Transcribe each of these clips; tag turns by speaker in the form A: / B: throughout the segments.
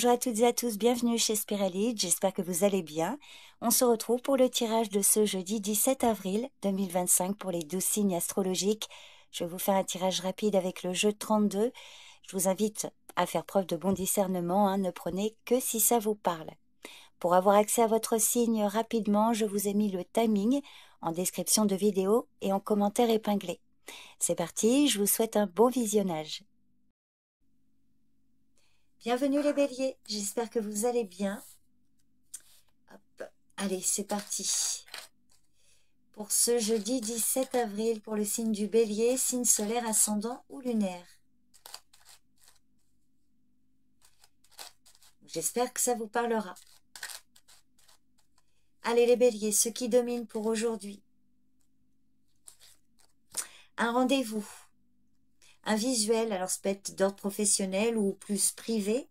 A: Bonjour à toutes et à tous, bienvenue chez Spiralide, j'espère que vous allez bien. On se retrouve pour le tirage de ce jeudi 17 avril 2025 pour les 12 signes astrologiques. Je vais vous faire un tirage rapide avec le jeu 32. Je vous invite à faire preuve de bon discernement, hein, ne prenez que si ça vous parle. Pour avoir accès à votre signe rapidement, je vous ai mis le timing en description de vidéo et en commentaire épinglé. C'est parti, je vous souhaite un bon visionnage. Bienvenue les béliers, j'espère que vous allez bien. Hop. Allez, c'est parti. Pour ce jeudi 17 avril, pour le signe du bélier, signe solaire, ascendant ou lunaire. J'espère que ça vous parlera. Allez les béliers, ce qui domine pour aujourd'hui. Un rendez-vous. Un visuel, alors ça peut être d'ordre professionnel ou plus privé.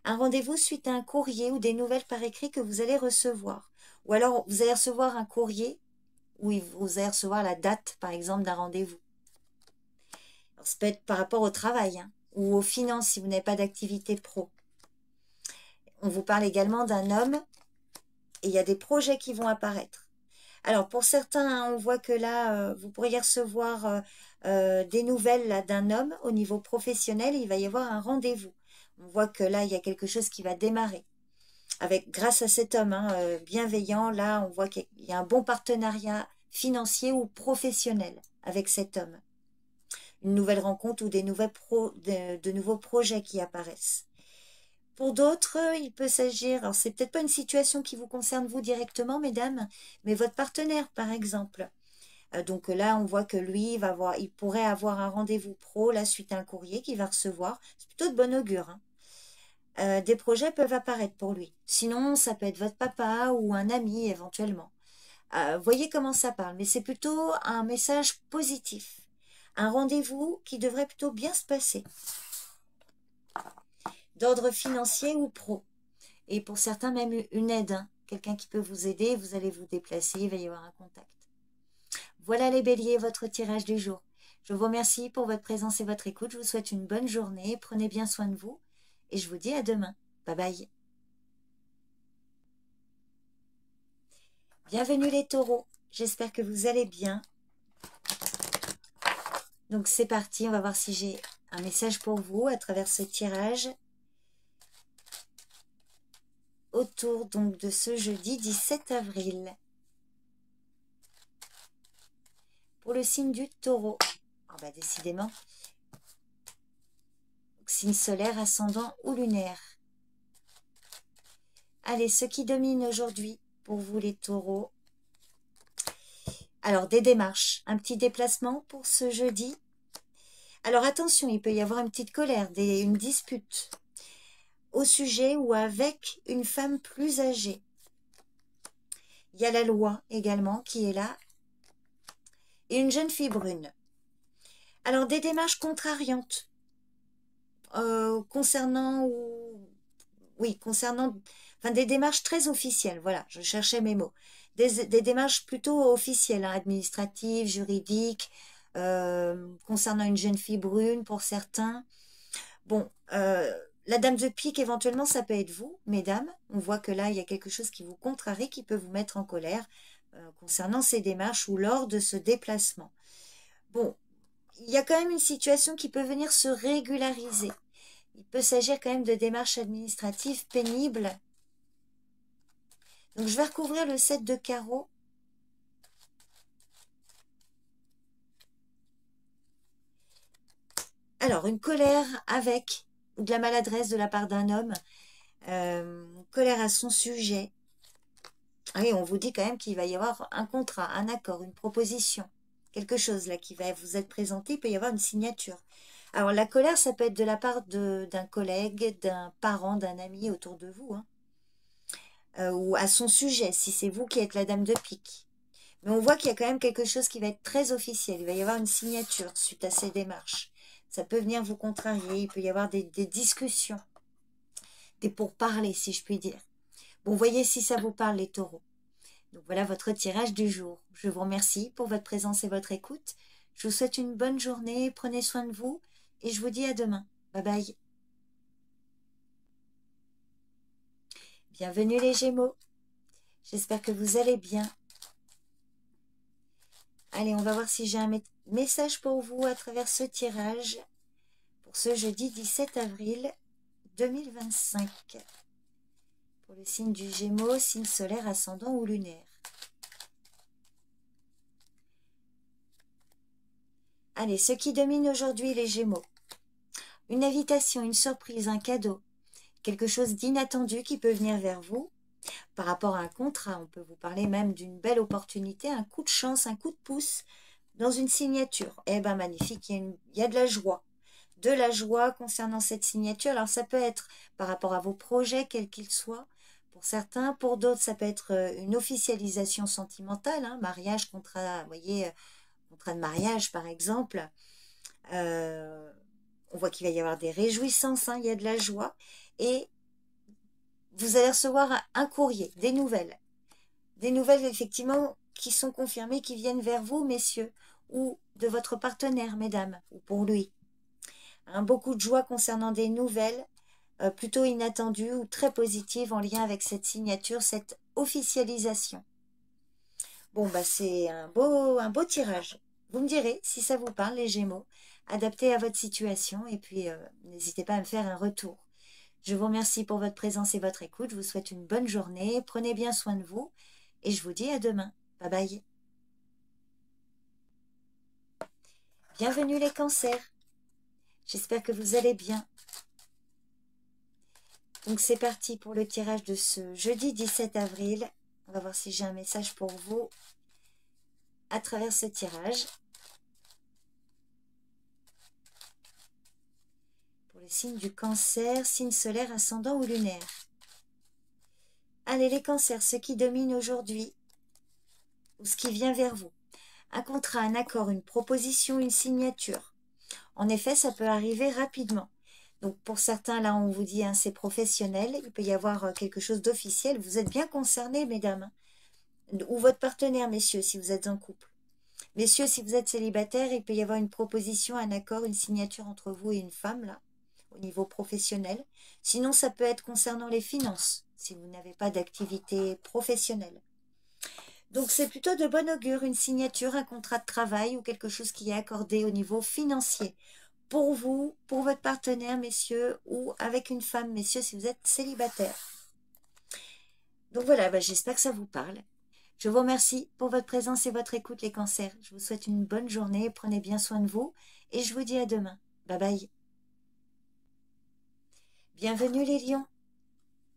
A: Un rendez-vous suite à un courrier ou des nouvelles par écrit que vous allez recevoir. Ou alors vous allez recevoir un courrier où vous allez recevoir la date, par exemple, d'un rendez-vous. Ça peut être par rapport au travail hein, ou aux finances si vous n'avez pas d'activité pro. On vous parle également d'un homme et il y a des projets qui vont apparaître. Alors pour certains, hein, on voit que là, vous pourriez recevoir des nouvelles d'un homme au niveau professionnel et il va y avoir un rendez-vous. On voit que là, il y a quelque chose qui va démarrer. Grâce à cet homme hein, bienveillant, là, on voit qu'il y a un bon partenariat financier ou professionnel avec cet homme. Une nouvelle rencontre ou de nouveaux projets qui apparaissent. Pour d'autres, il peut s'agir, alors c'est peut-être pas une situation qui vous concerne vous directement, mesdames, mais votre partenaire, par exemple. Donc là, on voit que lui, il pourrait avoir un rendez-vous pro, là, suite à un courrier qu'il va recevoir. C'est plutôt de bon augure. Hein. Des projets peuvent apparaître pour lui. Sinon, ça peut être votre papa ou un ami, éventuellement. Voyez comment ça parle, mais c'est plutôt un message positif. Un rendez-vous qui devrait plutôt bien se passer. D'ordre financier ou pro. Et pour certains, même une aide. Hein. Quelqu'un qui peut vous aider, vous allez vous déplacer, il va y avoir un contact. Voilà les béliers, votre tirage du jour. Je vous remercie pour votre présence et votre écoute. Je vous souhaite une bonne journée. Prenez bien soin de vous. Et je vous dis à demain. Bye bye. Bienvenue les taureaux. J'espère que vous allez bien. Donc c'est parti. On va voir si j'ai un message pour vous à travers ce tirage. Autour donc de ce jeudi 17 avril. Pour le signe du taureau. Oh bah décidément. Signe solaire, ascendant ou lunaire. Allez, ce qui domine aujourd'hui pour vous les taureaux. Alors, des démarches, un petit déplacement pour ce jeudi. Alors, attention, il peut y avoir une petite colère, une dispute au sujet ou avec une femme plus âgée. Il y a la loi également qui est là. Et une jeune fille brune. Alors, des démarches contrariantes concernant des démarches très officielles, voilà, je cherchais mes mots. Des démarches plutôt officielles, hein, administratives, juridiques, concernant une jeune fille brune pour certains. Bon, la dame de pique, éventuellement, ça peut être vous, mesdames. On voit que là, il y a quelque chose qui vous contrarie, qui peut vous mettre en colère concernant ces démarches ou lors de ce déplacement. Bon, il y a quand même une situation qui peut venir se régulariser. Il peut s'agir quand même de démarches administratives pénibles. Donc, je vais recouvrir le 7 de carreau. Alors, une colère avec, ou de la maladresse de la part d'un homme, colère à son sujet. Et on vous dit quand même qu'il va y avoir un contrat, un accord, une proposition, quelque chose là qui va vous être présenté, il peut y avoir une signature. Alors, la colère, ça peut être de la part d'un collègue, d'un parent, d'un ami autour de vous, hein. Ou à son sujet, si c'est vous qui êtes la dame de pique. Mais on voit qu'il y a quand même quelque chose qui va être très officiel. Il va y avoir une signature suite à ces démarches. Ça peut venir vous contrarier. Il peut y avoir des discussions. Des pourparlers, si je puis dire. Bon, voyez si ça vous parle, les taureaux. Donc voilà votre tirage du jour. Je vous remercie pour votre présence et votre écoute. Je vous souhaite une bonne journée. Prenez soin de vous. Et je vous dis à demain. Bye bye. Bienvenue les Gémeaux. J'espère que vous allez bien. Allez, on va voir si j'ai un message pour vous à travers ce tirage pour ce jeudi 17 avril 2025. Pour le signe du Gémeaux, signe solaire, ascendant ou lunaire. Allez, ce qui domine aujourd'hui les Gémeaux. Une invitation, une surprise, un cadeau. Quelque chose d'inattendu qui peut venir vers vous. Par rapport à un contrat, on peut vous parler même d'une belle opportunité, un coup de chance, un coup de pouce dans une signature. Eh bien, magnifique, il y a de la joie. De la joie concernant cette signature. Alors, ça peut être par rapport à vos projets, quels qu'ils soient. Pour certains, pour d'autres, ça peut être une officialisation sentimentale, hein, mariage, contrat, vous voyez, contrat de mariage, par exemple. On voit qu'il va y avoir des réjouissances, hein, il y a de la joie. Et vous allez recevoir un courrier, des nouvelles. Des nouvelles, effectivement, qui sont confirmées, qui viennent vers vous, messieurs, ou de votre partenaire, mesdames, ou pour lui. Beaucoup de joie concernant des nouvelles, plutôt inattendues ou très positives en lien avec cette signature, cette officialisation. Bon, bah c'est un beau tirage. Vous me direz si ça vous parle, les Gémeaux, adapté à votre situation, et puis n'hésitez pas à me faire un retour. Je vous remercie pour votre présence et votre écoute. Je vous souhaite une bonne journée. Prenez bien soin de vous. Et je vous dis à demain. Bye bye. Bienvenue les cancers. J'espère que vous allez bien. Donc c'est parti pour le tirage de ce jeudi 17 avril. On va voir si j'ai un message pour vous à travers ce tirage. Pour le signe du cancer, signe solaire, ascendant ou lunaire. Allez les cancers, ce qui domine aujourd'hui, ou ce qui vient vers vous. Un contrat, un accord, une proposition, une signature. En effet, ça peut arriver rapidement. Donc pour certains, là on vous dit, hein, c'est professionnel, il peut y avoir quelque chose d'officiel. Vous êtes bien concernés, mesdames, ou votre partenaire, messieurs, si vous êtes en couple. Messieurs, si vous êtes célibataire, il peut y avoir une proposition, un accord, une signature entre vous et une femme, là, au niveau professionnel. Sinon, ça peut être concernant les finances, si vous n'avez pas d'activité professionnelle. Donc c'est plutôt de bon augure, une signature, un contrat de travail ou quelque chose qui est accordé au niveau financier. Pour vous, pour votre partenaire, messieurs, ou avec une femme, messieurs, si vous êtes célibataire. Donc voilà, bah, j'espère que ça vous parle. Je vous remercie pour votre présence et votre écoute, les cancers. Je vous souhaite une bonne journée, prenez bien soin de vous, et je vous dis à demain. Bye bye. Bienvenue les lions.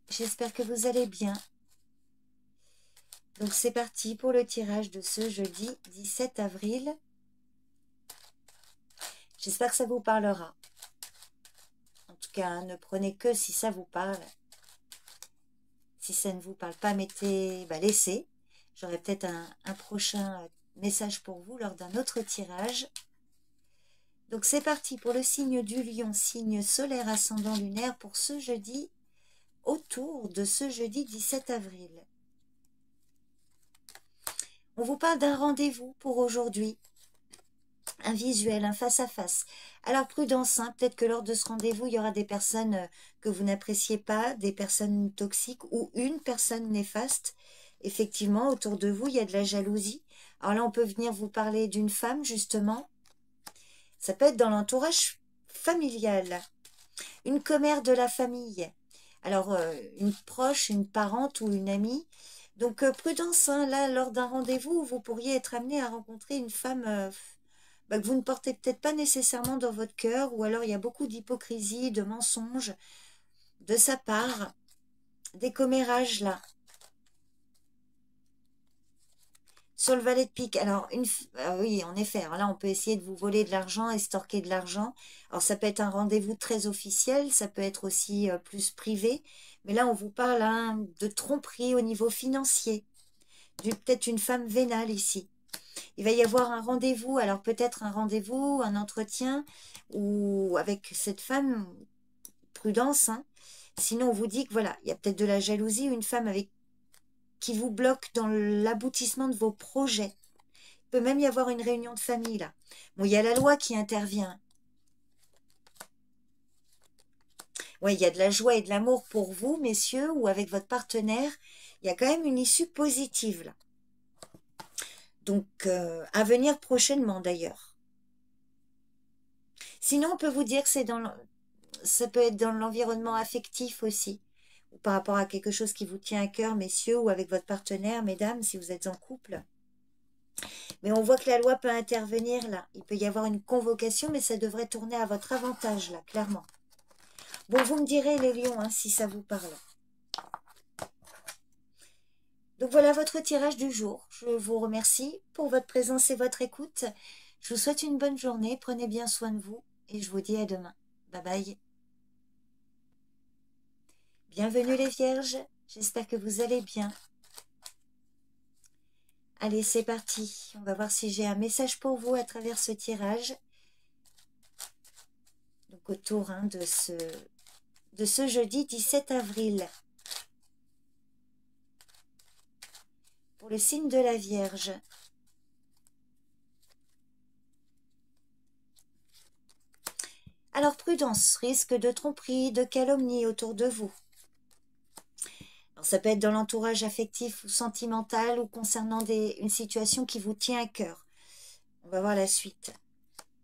A: J'espère que vous allez bien. Donc c'est parti pour le tirage de ce jeudi 17 avril. J'espère que ça vous parlera. En tout cas, hein, ne prenez que si ça vous parle. Si ça ne vous parle pas, mettez, laissez. J'aurai peut-être un prochain message pour vous lors d'un autre tirage. Donc c'est parti pour le signe du lion, signe solaire ascendant lunaire pour ce jeudi, autour de ce jeudi 17 avril. On vous parle d'un rendez-vous pour aujourd'hui. Un visuel, un face-à-face. Alors prudence, hein, peut-être que lors de ce rendez-vous, il y aura des personnes que vous n'appréciez pas, des personnes toxiques ou une personne néfaste. Effectivement, autour de vous, il y a de la jalousie. Alors là, on peut venir vous parler d'une femme, justement. Ça peut être dans l'entourage familial. Une commère de la famille. Alors, une proche, une parente ou une amie. Donc, prudence, hein, là, lors d'un rendez-vous, vous pourriez être amené à rencontrer une femme que vous ne portez peut-être pas nécessairement dans votre cœur, ou alors il y a beaucoup d'hypocrisie, de mensonges de sa part, des commérages là. Sur le valet de pique, alors oui, en effet, alors là on peut essayer de vous voler de l'argent, estorquer de l'argent. Alors ça peut être un rendez-vous très officiel, ça peut être aussi plus privé, mais là on vous parle hein, de tromperie au niveau financier, peut-être une femme vénale ici. Il va y avoir un rendez-vous, alors peut-être un rendez-vous, un entretien, ou avec cette femme, prudence, hein. Sinon on vous dit que voilà, il y a peut-être de la jalousie, une femme qui vous bloque dans l'aboutissement de vos projets. Il peut même y avoir une réunion de famille là. Bon, il y a la loi qui intervient. Ouais, il y a de la joie et de l'amour pour vous, messieurs, ou avec votre partenaire. Il y a quand même une issue positive, là. Donc, à venir prochainement, d'ailleurs. Sinon, on peut vous dire que ça peut être dans l'environnement affectif aussi, ou par rapport à quelque chose qui vous tient à cœur, messieurs, ou avec votre partenaire, mesdames, si vous êtes en couple. Mais on voit que la loi peut intervenir là. Il peut y avoir une convocation, mais ça devrait tourner à votre avantage là, clairement. Bon, vous me direz les lions, hein, si ça vous parle. Donc voilà votre tirage du jour. Je vous remercie pour votre présence et votre écoute. Je vous souhaite une bonne journée. Prenez bien soin de vous et je vous dis à demain. Bye bye. Bienvenue les vierges. J'espère que vous allez bien. Allez, c'est parti. On va voir si j'ai un message pour vous à travers ce tirage. Donc autour de ce jeudi 17 avril. Pour le signe de la Vierge. Alors prudence, risque de tromperie, de calomnie autour de vous. Alors, ça peut être dans l'entourage affectif ou sentimental ou concernant une situation qui vous tient à cœur. On va voir la suite.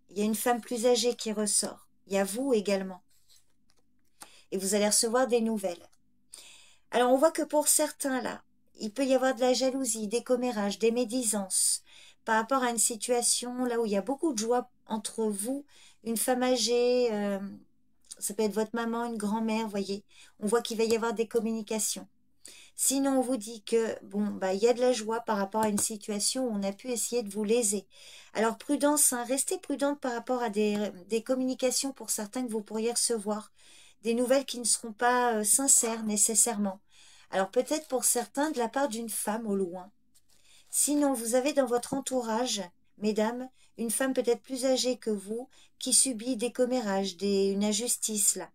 A: Il y a une femme plus âgée qui ressort. Il y a vous également. Et vous allez recevoir des nouvelles. Alors on voit que pour certains là, il peut y avoir de la jalousie, des commérages, des médisances par rapport à une situation là où il y a beaucoup de joie entre vous, une femme âgée, ça peut être votre maman, une grand-mère, voyez. On voit qu'il va y avoir des communications. Sinon, on vous dit que, bon, bah, il y a de la joie par rapport à une situation où on a pu essayer de vous léser. Alors, prudence, hein, restez prudente par rapport à des communications pour certains que vous pourriez recevoir. Des nouvelles qui ne seront pas sincères nécessairement. Alors, peut-être pour certains de la part d'une femme au loin. Sinon, vous avez dans votre entourage, mesdames, une femme peut-être plus âgée que vous qui subit des commérages, une injustice, là,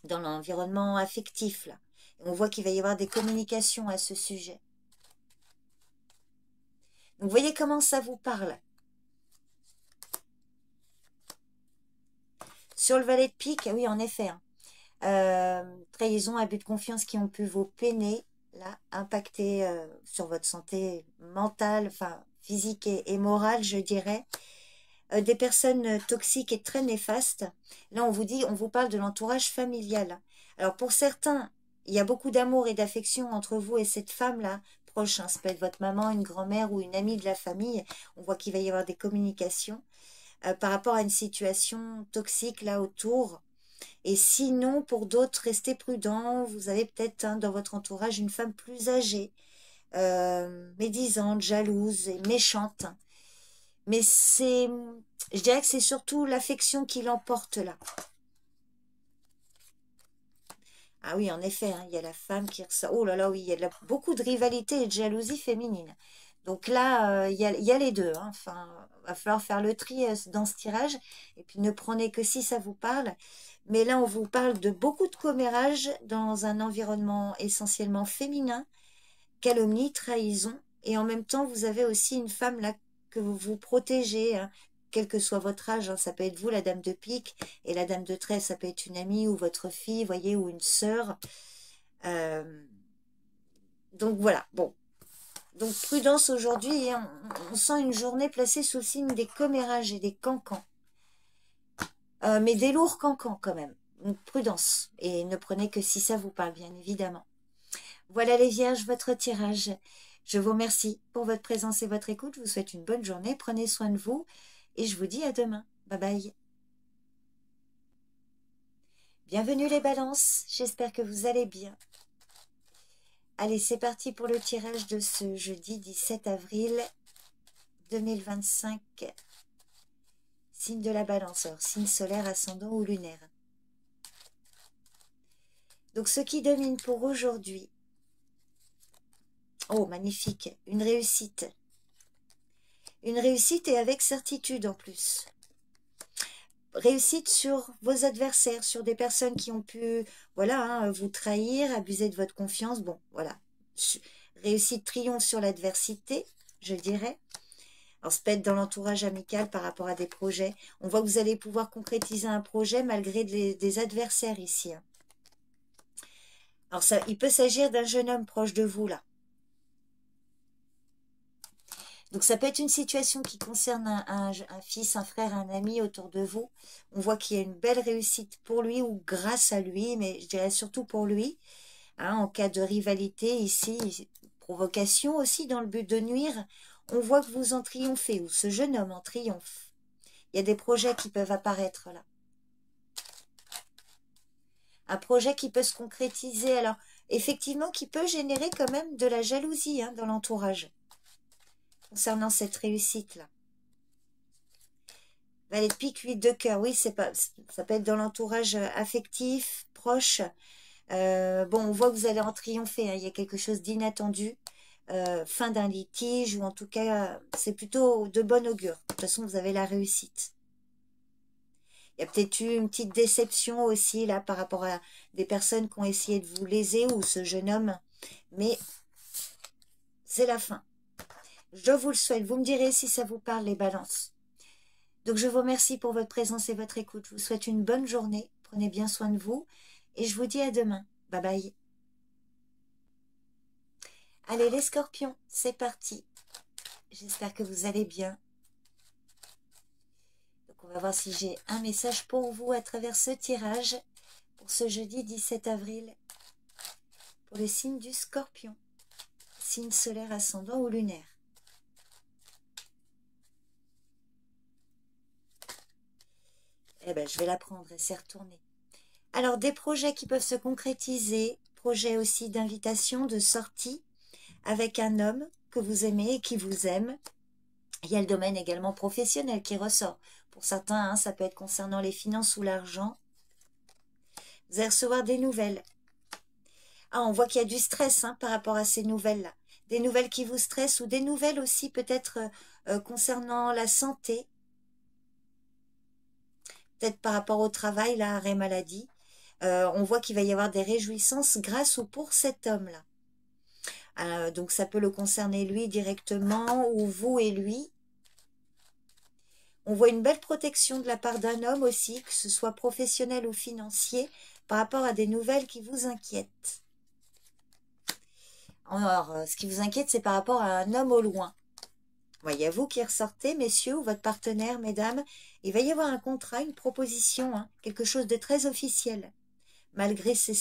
A: dans l'environnement affectif, là. On voit qu'il va y avoir des communications à ce sujet. Donc, vous voyez comment ça vous parle. Sur le valet de pique, oui, en effet. Trahison, abus de confiance qui ont pu vous peiner, là, impacter sur votre santé mentale, enfin, physique et morale, je dirais. Des personnes toxiques et très néfastes. Là, on vous parle de l'entourage familial. Alors, pour certains, il y a beaucoup d'amour et d'affection entre vous et cette femme-là, proche, hein, ça peut être votre maman, une grand-mère ou une amie de la famille. On voit qu'il va y avoir des communications par rapport à une situation toxique là autour. Et sinon, pour d'autres, restez prudents. Vous avez peut-être dans votre entourage une femme plus âgée, médisante, jalouse et méchante. Mais je dirais que c'est surtout l'affection qui l'emporte là. Ah oui, en effet, hein, il y a la femme qui ressort. Oh là là, oui, il y a beaucoup de rivalité et de jalousie féminine. Donc là, il y a les deux. Hein. Enfin, va falloir faire le tri dans ce tirage. Et puis ne prenez que si ça vous parle. Mais là, on vous parle de beaucoup de commérages dans un environnement essentiellement féminin. Calomnie, trahison. Et en même temps, vous avez aussi une femme là que vous protégez, hein, quel que soit votre âge. Hein, ça peut être vous, la dame de pique, et la dame de trèfle, ça peut être une amie ou votre fille, voyez, ou une sœur. Donc voilà, bon. Donc prudence aujourd'hui, hein, on sent une journée placée sous le signe des commérages et des cancans. Mais des lourds cancans quand même. Donc prudence. Et ne prenez que si ça vous parle, bien évidemment. Voilà les vierges, votre tirage. Je vous remercie pour votre présence et votre écoute. Je vous souhaite une bonne journée. Prenez soin de vous. Et je vous dis à demain. Bye bye. Bienvenue les balances. J'espère que vous allez bien. Allez, c'est parti pour le tirage de ce jeudi 17 avril 2025. Signe de la balance. Alors, signe solaire, ascendant ou lunaire. Donc, ce qui domine pour aujourd'hui. Oh, magnifique. Une réussite. Une réussite et avec certitude en plus. Réussite sur vos adversaires, sur des personnes qui ont pu, voilà, hein, vous trahir, abuser de votre confiance. Bon, voilà. Réussite, triomphe sur l'adversité, je dirais. Alors, ça peut être dans l'entourage amical par rapport à des projets. On voit que vous allez pouvoir concrétiser un projet malgré des adversaires ici, hein. Alors, ça, il peut s'agir d'un jeune homme proche de vous, là. Donc, ça peut être une situation qui concerne un fils, un frère, un ami autour de vous. On voit qu'il y a une belle réussite pour lui ou grâce à lui, mais je dirais surtout pour lui. Hein, en cas de rivalité ici, provocation aussi dans le but de nuire, on voit que vous en triomphez, ou ce jeune homme en triomphe. Il y a des projets qui peuvent apparaître là. Un projet qui peut se concrétiser, alors effectivement qui peut générer quand même de la jalousie, hein, dans l'entourage, concernant cette réussite-là. Valet de pique, 8 de cœur, oui, ça peut être dans l'entourage affectif, proche. Bon, on voit que vous allez en triompher, hein, il y a quelque chose d'inattendu, fin d'un litige, ou en tout cas, c'est plutôt de bon augure. De toute façon, vous avez la réussite. Il y a peut-être eu une petite déception aussi, là, par rapport à des personnes qui ont essayé de vous léser, ou ce jeune homme, mais c'est la fin. Je vous le souhaite. Vous me direz si ça vous parle, les balances. Donc, je vous remercie pour votre présence et votre écoute. Je vous souhaite une bonne journée. Prenez bien soin de vous. Et je vous dis à demain. Bye bye. Allez, les scorpions, c'est parti. J'espère que vous allez bien. Donc, on va voir si j'ai un message pour vous à travers ce tirage pour ce jeudi 17 avril pour le signe du scorpion. Signe solaire, ascendant ou lunaire. Eh bien, je vais la prendre et c'est retourné. Alors, des projets qui peuvent se concrétiser, projets aussi d'invitation, de sortie, avec un homme que vous aimez et qui vous aime. Il y a le domaine également professionnel qui ressort. Pour certains, hein, ça peut être concernant les finances ou l'argent. Vous allez recevoir des nouvelles. Ah, on voit qu'il y a du stress, hein, par rapport à ces nouvelles-là. Des nouvelles qui vous stressent ou des nouvelles aussi peut-être concernant la santé. Peut-être par rapport au travail, là, arrêt maladie. On voit qu'il va y avoir des réjouissances grâce ou pour cet homme-là. Donc ça peut le concerner lui directement ou vous et lui. On voit une belle protection de la part d'un homme aussi, que ce soit professionnel ou financier, par rapport à des nouvelles qui vous inquiètent. Alors, ce qui vous inquiète, c'est par rapport à un homme au loin. Voyez, vous qui ressortez, messieurs, ou votre partenaire, mesdames, il va y avoir un contrat, une proposition, hein, quelque chose de très officiel, malgré ce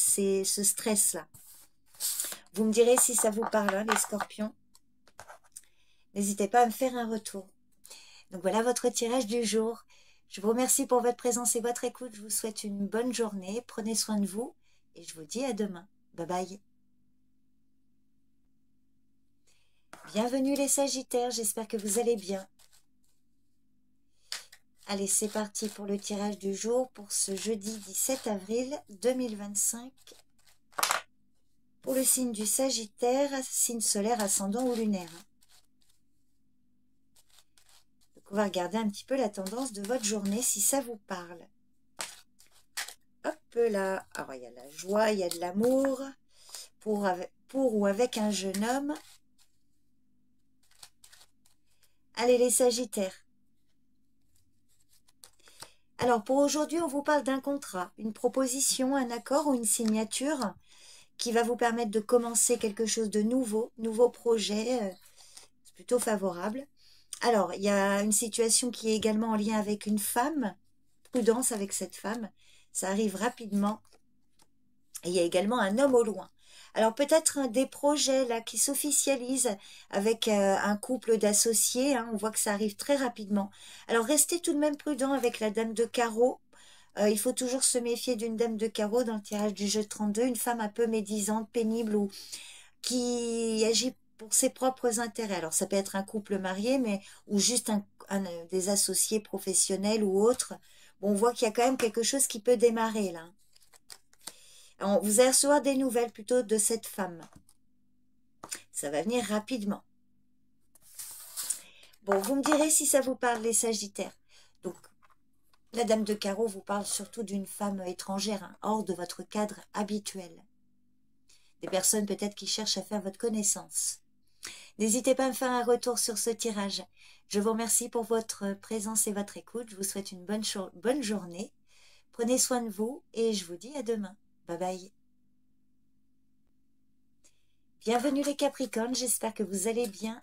A: stress-là. Vous me direz si ça vous parle, hein, les scorpions. N'hésitez pas à me faire un retour. Donc voilà votre tirage du jour. Je vous remercie pour votre présence et votre écoute. Je vous souhaite une bonne journée. Prenez soin de vous et je vous dis à demain. Bye bye. Bienvenue les Sagittaires, j'espère que vous allez bien. Allez, c'est parti pour le tirage du jour pour ce jeudi 17 avril 2025. Pour le signe du Sagittaire, signe solaire, ascendant ou lunaire. Donc on va regarder un petit peu la tendance de votre journée, si ça vous parle. Hop là, alors il y a la joie, il y a de l'amour pour ou avec un jeune homme. Allez les Sagittaires. Alors pour aujourd'hui, on vous parle d'un contrat, une proposition, un accord ou une signature qui va vous permettre de commencer quelque chose de nouveau projet, c'est plutôt favorable. Alors, il y a une situation qui est également en lien avec une femme, prudence avec cette femme, ça arrive rapidement. Et il y a également un homme au loin. Alors peut-être des projets là qui s'officialisent avec un couple d'associés, hein, on voit que ça arrive très rapidement. Alors restez tout de même prudent avec la dame de carreau. Il faut toujours se méfier d'une dame de carreau dans le tirage du jeu 32, une femme un peu médisante, pénible ou qui agit pour ses propres intérêts. Alors ça peut être un couple marié, mais ou juste des associés professionnels ou autres. Bon, on voit qu'il y a quand même quelque chose qui peut démarrer là. Alors, vous allez recevoir des nouvelles plutôt de cette femme. Ça va venir rapidement. Bon, vous me direz si ça vous parle, les Sagittaires. Donc, la dame de carreau vous parle surtout d'une femme étrangère, hein, hors de votre cadre habituel. Des personnes peut-être qui cherchent à faire votre connaissance. N'hésitez pas à me faire un retour sur ce tirage. Je vous remercie pour votre présence et votre écoute. Je vous souhaite une bonne journée. Prenez soin de vous et je vous dis à demain. Bye bye. Bienvenue les Capricornes, j'espère que vous allez bien.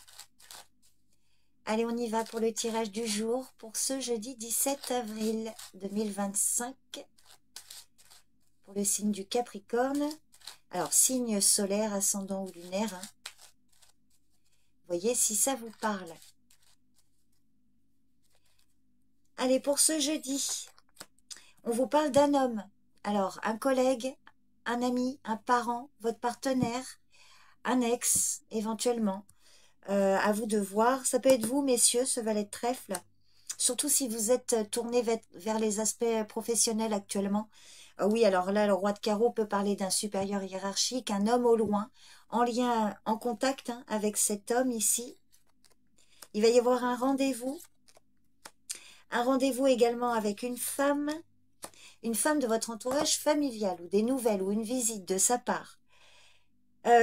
A: Allez, on y va pour le tirage du jour pour ce jeudi 17 avril 2025 pour le signe du Capricorne. Alors, signe solaire, ascendant ou lunaire. Hein. Voyez si ça vous parle. Allez, pour ce jeudi, on vous parle d'un homme. Alors, un collègue, un ami, un parent, votre partenaire, un ex, éventuellement. À vous de voir. Ça peut être vous, messieurs, ce valet de trèfle. Surtout si vous êtes tourné vers les aspects professionnels actuellement. Oui, alors là, le roi de carreau peut parler d'un supérieur hiérarchique, un homme au loin, en lien, en contact hein, avec cet homme ici. Il va y avoir un rendez-vous également avec une femme de votre entourage familial, ou des nouvelles, ou une visite de sa part.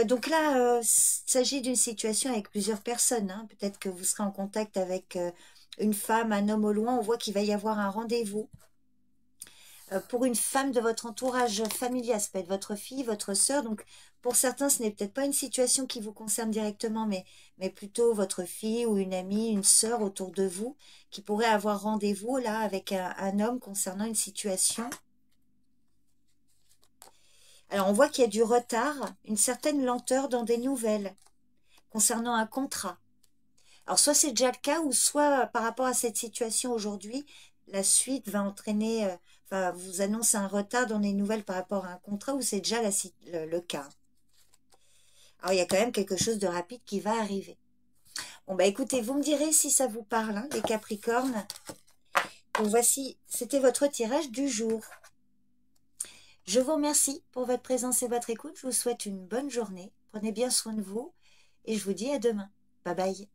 A: Donc là, il s'agit d'une situation avec plusieurs personnes. Hein. Peut-être que vous serez en contact avec une femme, un homme au loin. On voit qu'il va y avoir un rendez-vous. Pour une femme de votre entourage familial, ça peut être votre fille, votre sœur. Donc pour certains, ce n'est peut-être pas une situation qui vous concerne directement, mais plutôt votre fille ou une amie, une sœur autour de vous, qui pourrait avoir rendez-vous là avec un homme concernant une situation. Alors, on voit qu'il y a du retard, une certaine lenteur dans des nouvelles concernant un contrat. Alors, soit c'est déjà le cas, ou soit par rapport à cette situation aujourd'hui, la suite va entraîner, vous annonce un retard dans les nouvelles par rapport à un contrat, ou c'est déjà le cas. Alors, il y a quand même quelque chose de rapide qui va arriver. Bon, bah écoutez, vous me direz si ça vous parle, hein, les Capricornes. Donc, voici, c'était votre tirage du jour. Je vous remercie pour votre présence et votre écoute. Je vous souhaite une bonne journée. Prenez bien soin de vous. Et je vous dis à demain. Bye bye.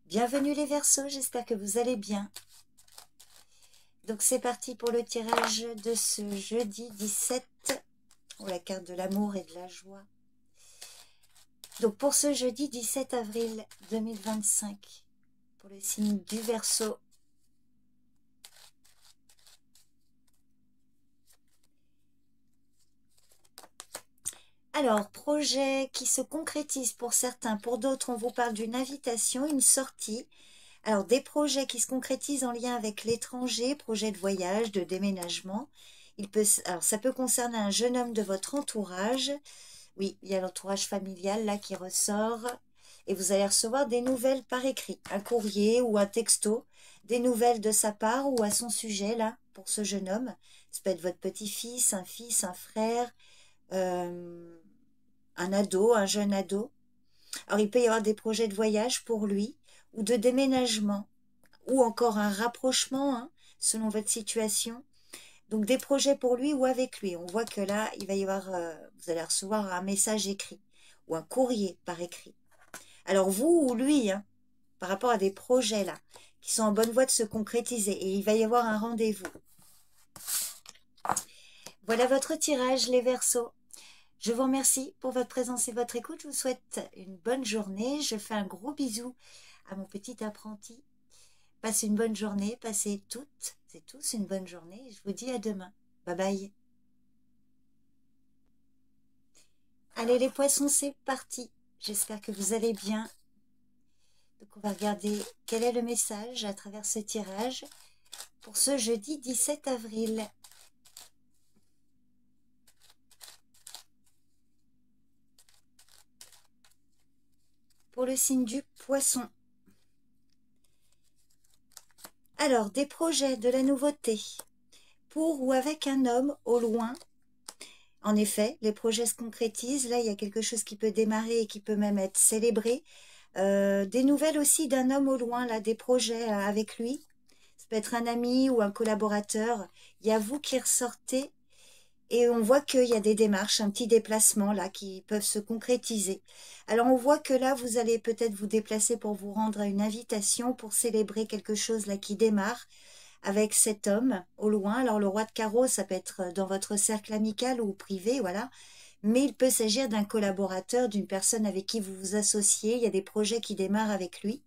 A: Bienvenue les Verseaux. J'espère que vous allez bien. Donc c'est parti pour le tirage de ce jeudi 17. Oh, la carte de l'amour et de la joie. Donc pour ce jeudi 17 avril 2025. Pour le signe du Verseau. Alors, projet qui se concrétise pour certains, pour d'autres, on vous parle d'une invitation, une sortie. Alors, des projets qui se concrétisent en lien avec l'étranger, projets de voyage, de déménagement. Alors, ça peut concerner un jeune homme de votre entourage. Oui, il y a l'entourage familial là qui ressort. Et vous allez recevoir des nouvelles par écrit, un courrier ou un texto, des nouvelles de sa part ou à son sujet là, pour ce jeune homme. Ça peut être votre petit-fils, un frère, un ado, un jeune ado. Alors, il peut y avoir des projets de voyage pour lui, ou de déménagement, ou encore un rapprochement, hein, selon votre situation. Donc, des projets pour lui ou avec lui. On voit que là, il va y avoir, vous allez recevoir un message écrit, ou un courrier par écrit. Alors, vous ou lui, hein, par rapport à des projets là, qui sont en bonne voie de se concrétiser, et il va y avoir un rendez-vous. Voilà votre tirage, les Verseaux. Je vous remercie pour votre présence et votre écoute. Je vous souhaite une bonne journée. Je fais un gros bisou à mon petit apprenti. Passez une bonne journée. Passez toutes et tous une bonne journée. Je vous dis à demain. Bye bye. Allez les poissons, c'est parti. J'espère que vous allez bien. Donc on va regarder quel est le message à travers ce tirage pour ce jeudi 17 avril. Pour le signe du poisson. Alors, des projets, de la nouveauté, pour ou avec un homme au loin. En effet, les projets se concrétisent. Là, il y a quelque chose qui peut démarrer et qui peut même être célébré. Des nouvelles aussi d'un homme au loin, là, des projets avec lui. Ça peut être un ami ou un collaborateur. Il y a vous qui ressortez. Et on voit qu'il y a des démarches, un petit déplacement là qui peuvent se concrétiser. Alors on voit que là, vous allez peut-être vous déplacer pour vous rendre à une invitation, pour célébrer quelque chose là qui démarre avec cet homme au loin. Alors le roi de carreau, ça peut être dans votre cercle amical ou privé, voilà. mais il peut s'agir d'un collaborateur, d'une personne avec qui vous vous associez. Il y a des projets qui démarrent avec lui,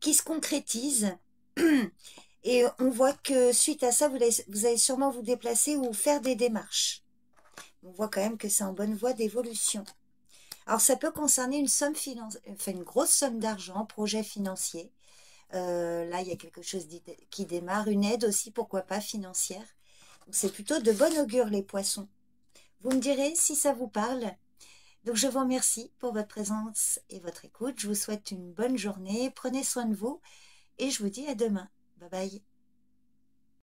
A: qui se concrétisent. Et on voit que suite à ça, vous allez sûrement vous déplacer ou faire des démarches. On voit quand même que c'est en bonne voie d'évolution. Alors, ça peut concerner une somme enfin une grosse somme d'argent, projet financier. Là, il y a quelque chose qui démarre, une aide aussi, pourquoi pas, financière. Donc, c'est plutôt de bon augure, les poissons. Vous me direz si ça vous parle. Donc, je vous remercie pour votre présence et votre écoute. Je vous souhaite une bonne journée. Prenez soin de vous et je vous dis à demain. Bye bye.